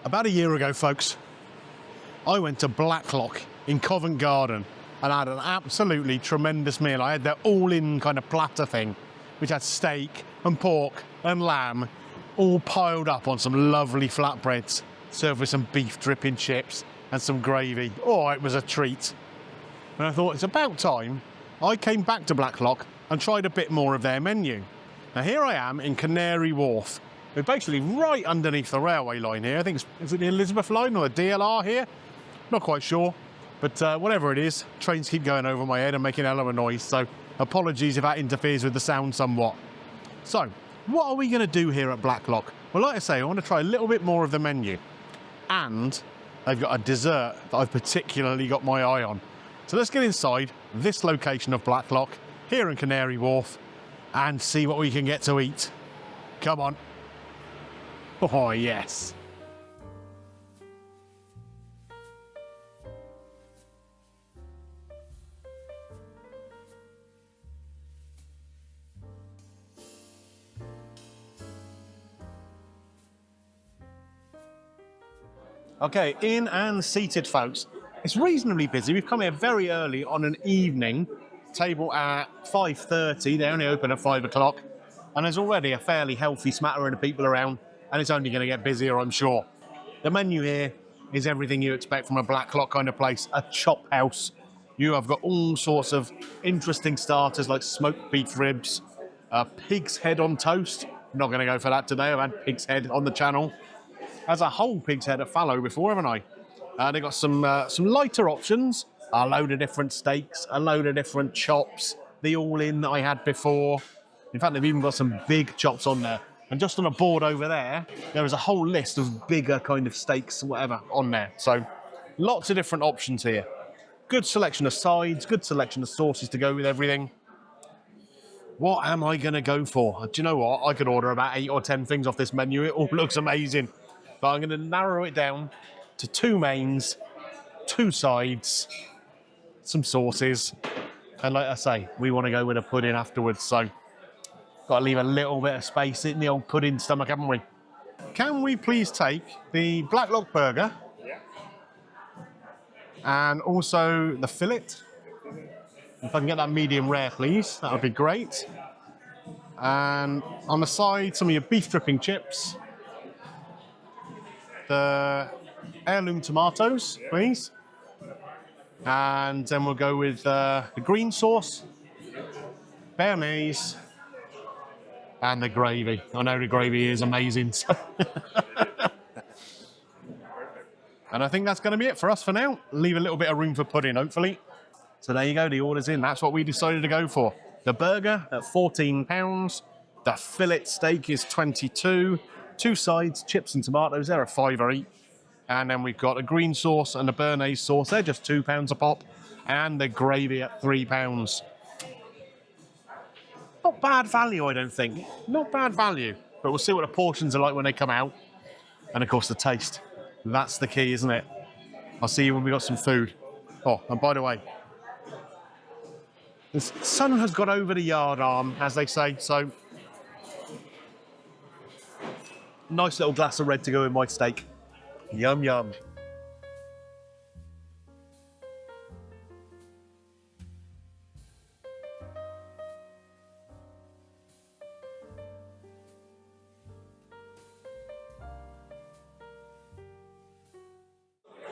About a year ago, folks, I went to Blacklock in Covent Garden and I had an absolutely tremendous meal. I had their all-in kind of platter thing, which had steak and pork and lamb all piled up on some lovely flatbreads, served with some beef dripping chips and some gravy. Oh, it was a treat. And I thought it's about time I came back to Blacklock and tried a bit more of their menu. Now here I am in Canary Wharf. We're basically right underneath the railway line here. I think is it the Elizabeth line or the DLR here? Not quite sure, but whatever it is, trains keep going over my head and making a hell of a noise, so apologies if that interferes with the sound somewhat. So, what are we going to do here at Blacklock? Well, like I say, I want to try a little bit more of the menu, and they've got a dessert that I've particularly got my eye on. So let's get inside this location of Blacklock, here in Canary Wharf, and see what we can get to eat. Come on. Oh, yes. Okay, in and seated, folks. It's reasonably busy. We've come here very early on an evening, table at 5:30. They only open at 5 o'clock. And there's already a fairly healthy smattering of people around, and it's only going to get busier, I'm sure. The menu here is everything you expect from a Blacklock kind of place, a chop house. You have got all sorts of interesting starters like smoked beef ribs, a pig's head on toast. I'm not going to go for that today. I've had pig's head on the channel. As a whole pig's head at fallow before, haven't I? They've got some lighter options, a load of different steaks, a load of different chops, the all-in that I had before. In fact, they've even got some big chops on there. And just on a board over there, there is a whole list of bigger kind of steaks, whatever, on there. So lots of different options here. Good selection of sides, good selection of sauces to go with everything. What am I going to go for? Do you know what? I could order about 8 or 10 things off this menu. It all looks amazing. But I'm going to narrow it down to 2 mains, 2 sides, some sauces. And like I say, we want to go with a pudding afterwards, so got to leave a little bit of space in the old pudding stomach, haven't we? Can we please take the Blacklock burger? Yeah. And also the fillet? If I can get that medium rare, please, that would be great. And on the side, some of your beef dripping chips. The heirloom tomatoes, please. And then we'll go with the green sauce, béarnaise, and the gravy. I know the gravy is amazing. And I think that's going to be it for us for now. Leave a little bit of room for pudding, hopefully. So there you go, the order's in. That's what we decided to go for. The burger at £14. The fillet steak is £22. 2 sides, chips and tomatoes, they're a £5 each. And then we've got a green sauce and a béarnaise sauce, they're just £2 a pop. And the gravy at £3. Not bad value, I don't think. Not bad value. But we'll see what the portions are like when they come out. And of course the taste. That's the key, isn't it? I'll see you when we've got some food. Oh, and by the way, the sun has got over the yard arm, as they say, so nice little glass of red to go with my steak. Yum, yum.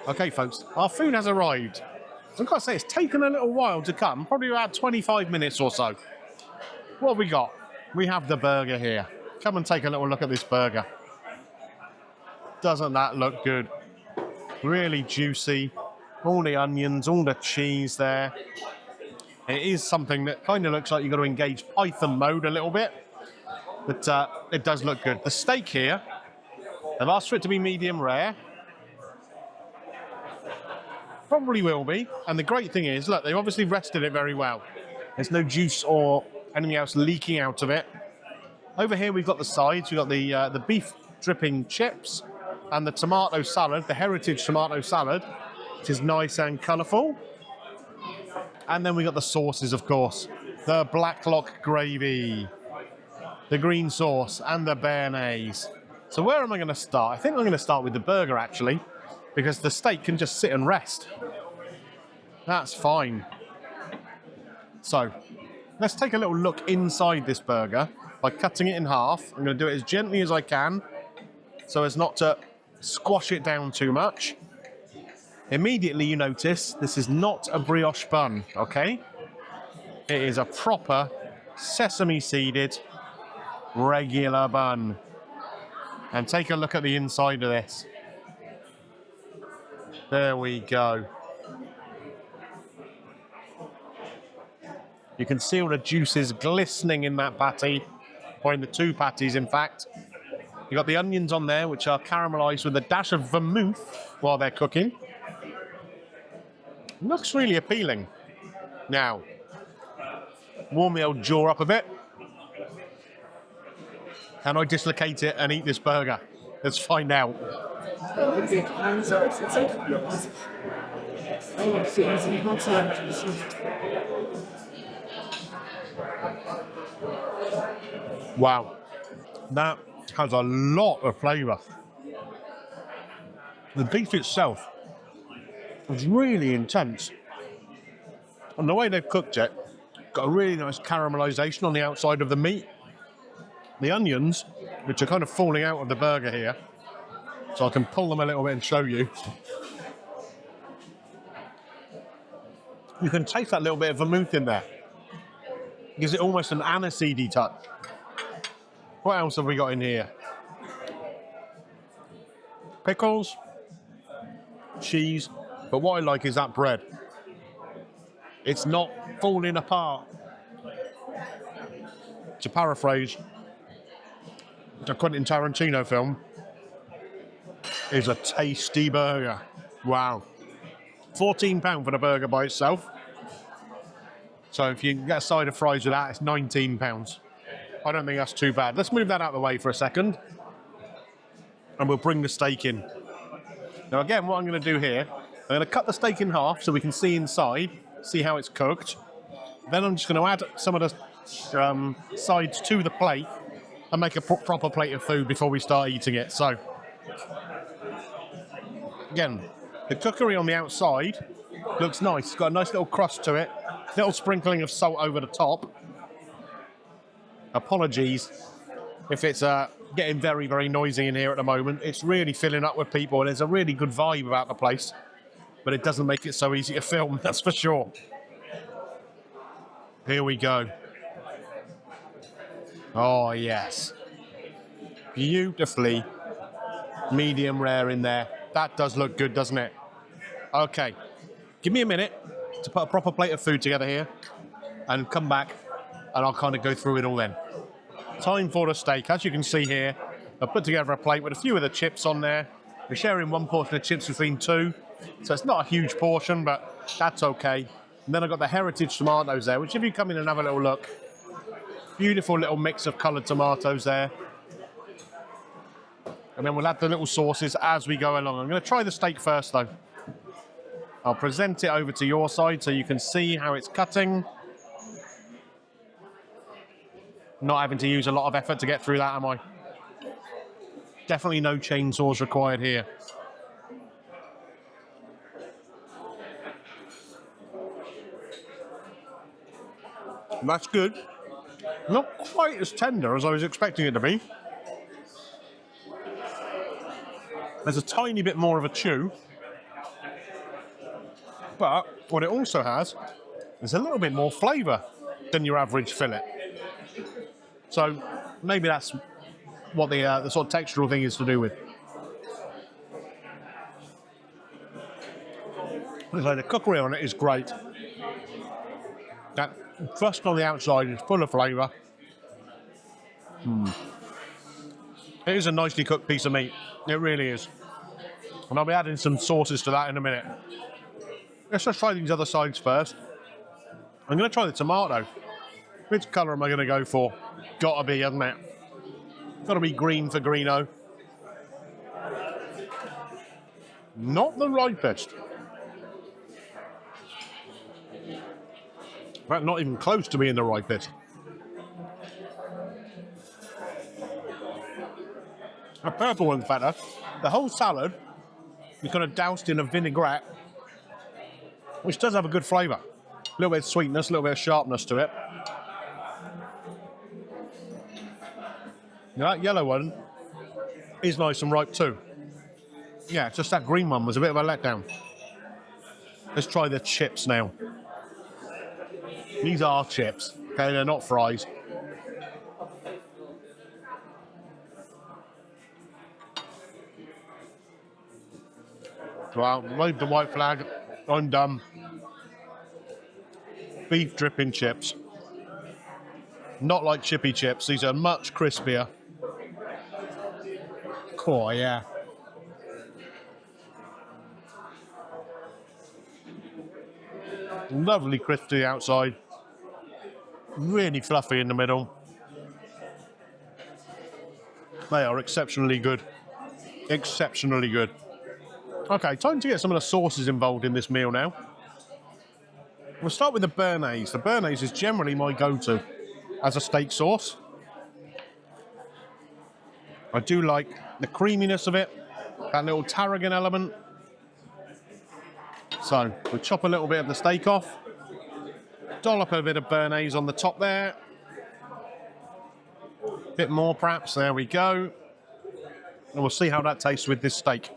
Okay, folks, our food has arrived. I've got to say, it's taken a little while to come, probably about 25 minutes or so. What have we got? We have the burger here. Come and take a little look at this burger. Doesn't that look good? Really juicy. All the onions, all the cheese there. It is something that kind of looks like you've got to engage Python mode a little bit. But it does look good. The steak here, I've asked for it to be medium rare. Probably will be. And the great thing is, look, they've obviously rested it very well. There's no juice or anything else leaking out of it. Over here we've got the sides. We've got the beef dripping chips and the tomato salad, the heritage tomato salad, which is nice and colourful. And then we've got the sauces, of course. The Blacklock gravy, the green sauce and the béarnaise. So where am I going to start? I think I'm going to start with the burger, actually, because the steak can just sit and rest. That's fine. So let's take a little look inside this burger by cutting it in half. I'm going to do it as gently as I can so as not to squash it down too much. Immediately you notice this is not a brioche bun, okay? It is a proper sesame seeded regular bun. And take a look at the inside of this. There we go. You can see all the juices glistening in that patty, or in the two patties, in fact. You've got the onions on there, which are caramelised with a dash of vermouth while they're cooking. Looks really appealing. Now, warm the old jaw up a bit. Can I dislocate it and eat this burger? Let's find out. Wow, that has a lot of flavour. The beef itself is really intense. And the way they've cooked it, got a really nice caramelisation on the outside of the meat. The onions, which are kind of falling out of the burger here, so I can pull them a little bit and show you. You can taste that little bit of vermouth in there. Gives it almost an aniseedy touch. What else have we got in here? Pickles, cheese, but what I like is that bread. It's not falling apart. To paraphrase a Quentin Tarantino film, is a tasty burger. Wow. £14 for the burger by itself. So if you can get a side of fries with that, it's £19. I don't think that's too bad. Let's move that out of the way for a second. And we'll bring the steak in. Now again, what I'm going to do here, I'm going to cut the steak in half so we can see inside, see how it's cooked. Then I'm just going to add some of the sides to the plate and make a proper plate of food before we start eating it. So, again, the cookery on the outside looks nice. It's got a nice little crust to it, little sprinkling of salt over the top. Apologies if it's getting very, very noisy in here at the moment. It's really filling up with people and there's a really good vibe about the place, but it doesn't make it so easy to film, that's for sure. Here we go. Oh, yes. Beautifully medium rare in there. That does look good, doesn't it? Okay. Give me a minute to put a proper plate of food together here and come back and I'll kind of go through it all then. Time for the steak. As you can see here, I've put together a plate with a few of the chips on there. We're sharing one portion of chips between two, so it's not a huge portion, but that's okay. And then I've got the heritage tomatoes there, which if you come in and have a little look, beautiful little mix of coloured tomatoes there. And then we'll add the little sauces as we go along. I'm going to try the steak first, though. I'll present it over to your side so you can see how it's cutting. Not having to use a lot of effort to get through that, am I? Definitely no chainsaws required here. That's good. Not quite as tender as I was expecting it to be. There's a tiny bit more of a chew. But what it also has is a little bit more flavour than your average fillet. So maybe that's what the sort of textural thing is to do with. So the cookery on it is great. That crust on the outside is full of flavour. It is a nicely cooked piece of meat. It really is. And I'll be adding some sauces to that in a minute. Let's just try these other sides first. I'm going to try the tomato. Which colour am I going to go for? Gotta be, hasn't it? Gotta be green for Greeno. Not the ripest. In fact, not even close to being the ripest. The purple one's better. The whole salad is kind of doused in a vinaigrette, which does have a good flavour. A little bit of sweetness, a little bit of sharpness to it. Now, that yellow one is nice and ripe too. Yeah, just that green one was a bit of a letdown. Let's try the chips now. These are chips, okay? They're not fries. Well, wave the white flag. I'm done. Beef dripping chips. Not like chippy chips. These are much crispier. Oh, yeah. Lovely crispy outside. Really fluffy in the middle. They are exceptionally good. Exceptionally good. Okay, time to get some of the sauces involved in this meal now. We'll start with the béarnaise. The béarnaise is generally my go-to as a steak sauce. I do like the creaminess of it, that little tarragon element. So we'll chop a little bit of the steak off, dollop a bit of béarnaise on the top there. A bit more perhaps, there we go. And we'll see how that tastes with this steak.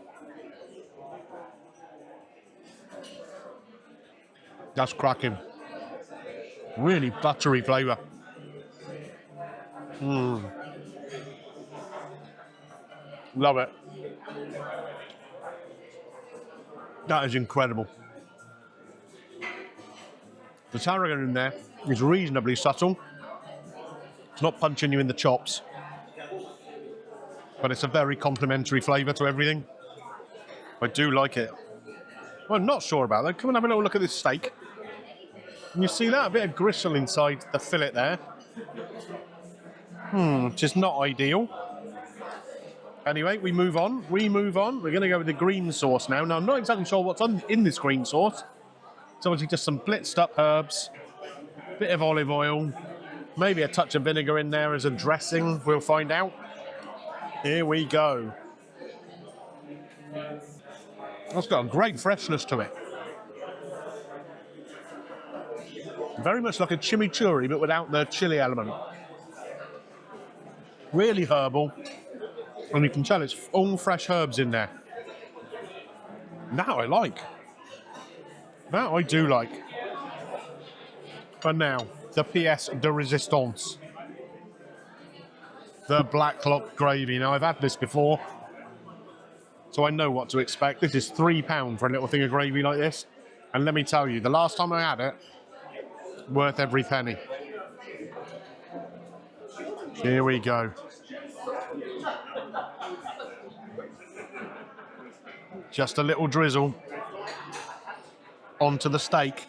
That's cracking. Really buttery flavour. Love it. That is incredible. The tarragon in there is reasonably subtle. It's not punching you in the chops, but it's a very complementary flavour to everything. I do like it. Well, I'm not sure about that. Come and have a little look at this steak. And you see that? A bit of gristle inside the fillet there. Which is not ideal. Anyway, we move on. We're going to go with the green sauce now. Now, I'm not exactly sure what's in this green sauce. It's obviously just some blitzed up herbs, a bit of olive oil, maybe a touch of vinegar in there as a dressing. We'll find out. Here we go. That's got a great freshness to it. Very much like a chimichurri, but without the chili element. Really herbal. And you can tell it's all fresh herbs in there. That I like. That I do like. And now, the pièce de résistance. The Blacklock gravy. Now, I've had this before, so I know what to expect. This is £3 for a little thing of gravy like this. And let me tell you, the last time I had it, worth every penny. Here we go. Just a little drizzle onto the steak.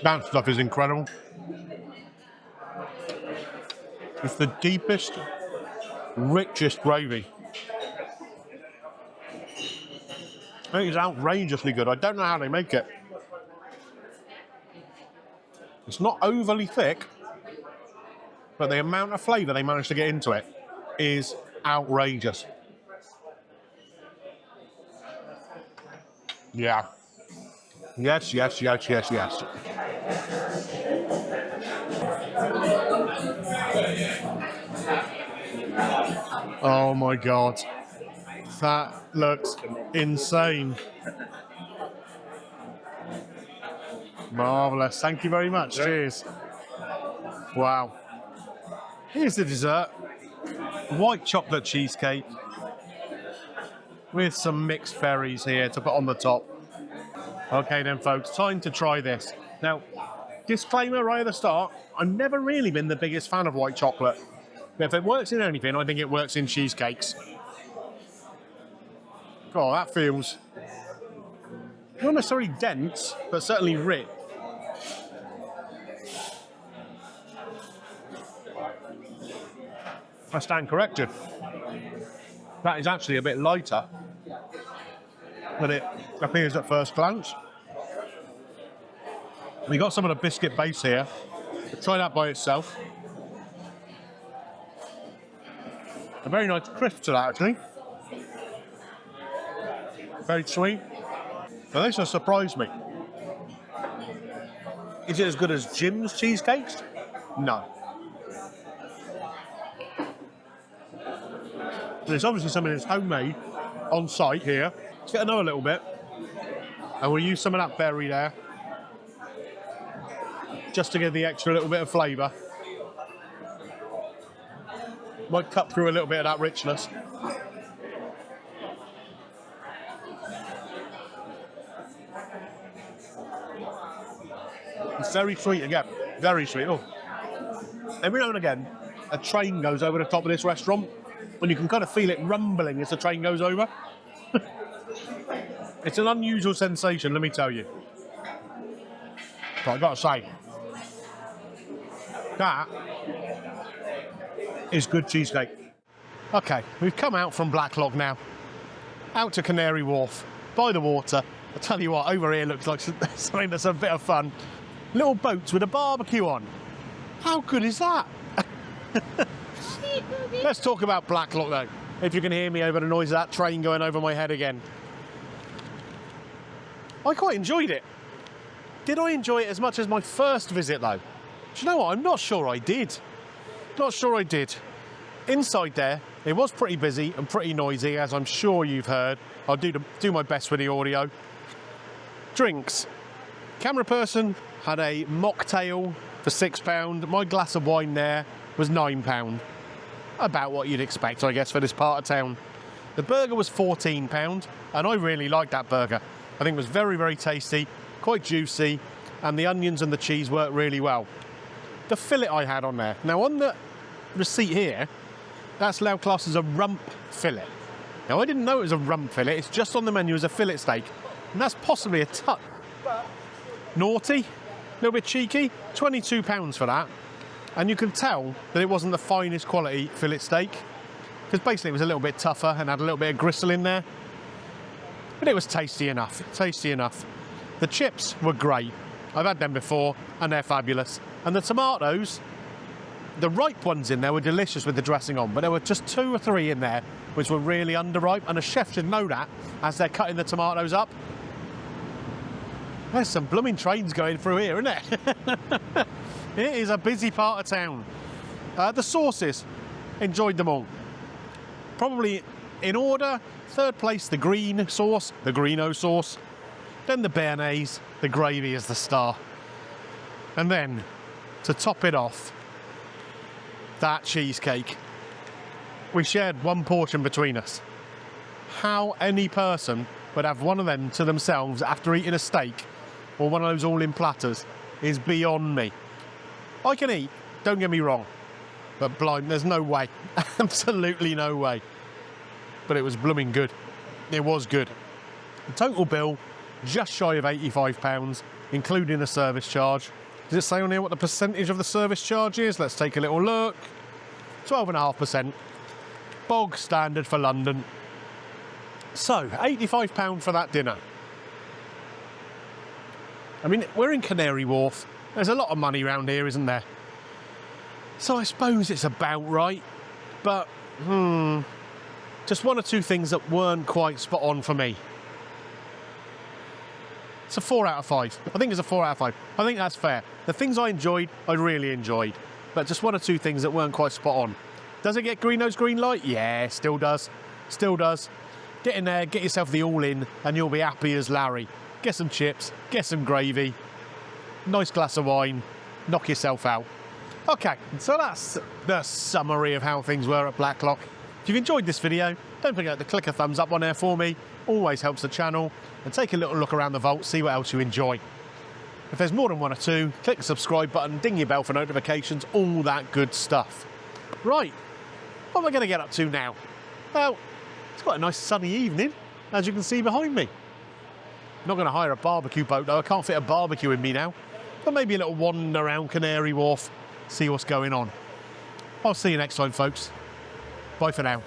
That stuff is incredible. It's the deepest, richest gravy. I think it's outrageously good. I don't know how they make it. It's not overly thick, but the amount of flavour they managed to get into it is outrageous. Yeah. Yes, yes, yes, yes, yes. Oh my God. That looks insane. Marvellous. Thank you very much. Cheers. Wow. Here's the dessert. White chocolate cheesecake with some mixed berries here to put on the top. Okay then, folks, time to try this. Now, disclaimer right at the start, I've never really been the biggest fan of white chocolate. But if it works in anything, I think it works in cheesecakes. Oh, that feels not necessarily dense, but certainly rich. I stand corrected. That is actually a bit lighter than it appears at first glance. We got some of the biscuit base here. Try that by itself. A very nice crisp to that, actually. Very sweet. Now this has surprised me. Is it as good as Jim's cheesecakes? No. And it's obviously something that's homemade on site here. Let's get another little bit. And we'll use some of that berry there, just to give the extra little bit of flavour. Might cut through a little bit of that richness. It's very sweet again, very sweet. Oh. Every now and again, a train goes over the top of this restaurant, and you can kind of feel it rumbling as the train goes over. It's an unusual sensation, let me tell you. But I've got to say, that is good cheesecake. Okay, we've come out from Blacklock now, out to Canary Wharf, by the water. I tell you what, over here looks like something that's a bit of fun. Little boats with a barbecue on. How good is that? Let's talk about Blacklock though, if you can hear me over the noise of that train going over my head again. I quite enjoyed it. Did I enjoy it as much as my first visit though? Do you know what? I'm not sure I did. Not sure I did. Inside there, it was pretty busy and pretty noisy, as I'm sure you've heard. I'll do my best with the audio. Drinks. Camera person had a mocktail for £6. My glass of wine there was £9. About what you'd expect, I guess, for this part of town. The burger was £14, and I really liked that burger. I think it was very, very tasty, quite juicy, and the onions and the cheese worked really well. The fillet I had on there. Now, on the receipt here, that's now classed as a rump fillet. Now, I didn't know it was a rump fillet. It's just on the menu as a fillet steak, and that's possibly a touch naughty, a little bit cheeky. £22 for that. And you can tell that it wasn't the finest quality fillet steak, because basically it was a little bit tougher and had a little bit of gristle in there. But it was tasty enough, tasty enough. The chips were great. I've had them before, and they're fabulous. And the tomatoes, the ripe ones in there were delicious with the dressing on, but there were just 2 or 3 in there which were really underripe, and a chef should know that as they're cutting the tomatoes up. There's some blooming trains going through here, isn't it? It is a busy part of town. The sauces, enjoyed them all. Probably in order, third place the green sauce, the Greeno sauce, then the béarnaise, the gravy is the star. And then, to top it off, that cheesecake. We shared one portion between us. How any person would have one of them to themselves after eating a steak or one of those all-in platters is beyond me. I can eat, don't get me wrong, but blind, there's no way. Absolutely no way. But it was blooming good. It was good. The total bill, just shy of £85, including a service charge. Does it say on here what the percentage of the service charge is? Let's take a little look. 12.5%. Bog standard for London. So, £85 for that dinner. I mean, we're in Canary Wharf. There's a lot of money around here, isn't there? So I suppose it's about right. But, just 1 or 2 things that weren't quite spot on for me. It's a 4 out of 5. I think it's a 4 out of 5. I think that's fair. The things I enjoyed, I really enjoyed. But just 1 or 2 things that weren't quite spot on. Does it get Greeno's green light? Yeah, still does. Still does. Get in there, get yourself the all-in, and you'll be happy as Larry. Get some chips, get some gravy, nice glass of wine, knock yourself out. Okay, so that's the summary of how things were at Blacklock. If you've enjoyed this video, don't forget to click a thumbs up on there for me. Always helps the channel. And take a little look around the vault, see what else you enjoy. If there's more than 1 or 2, click the subscribe button, ding your bell for notifications, all that good stuff. Right, what am I going to get up to now? Well, it's quite a nice sunny evening, as you can see behind me. I'm not going to hire a barbecue boat though, I can't fit a barbecue in me now. But maybe a little wander around Canary Wharf, see what's going on. I'll see you next time, folks. Bye for now.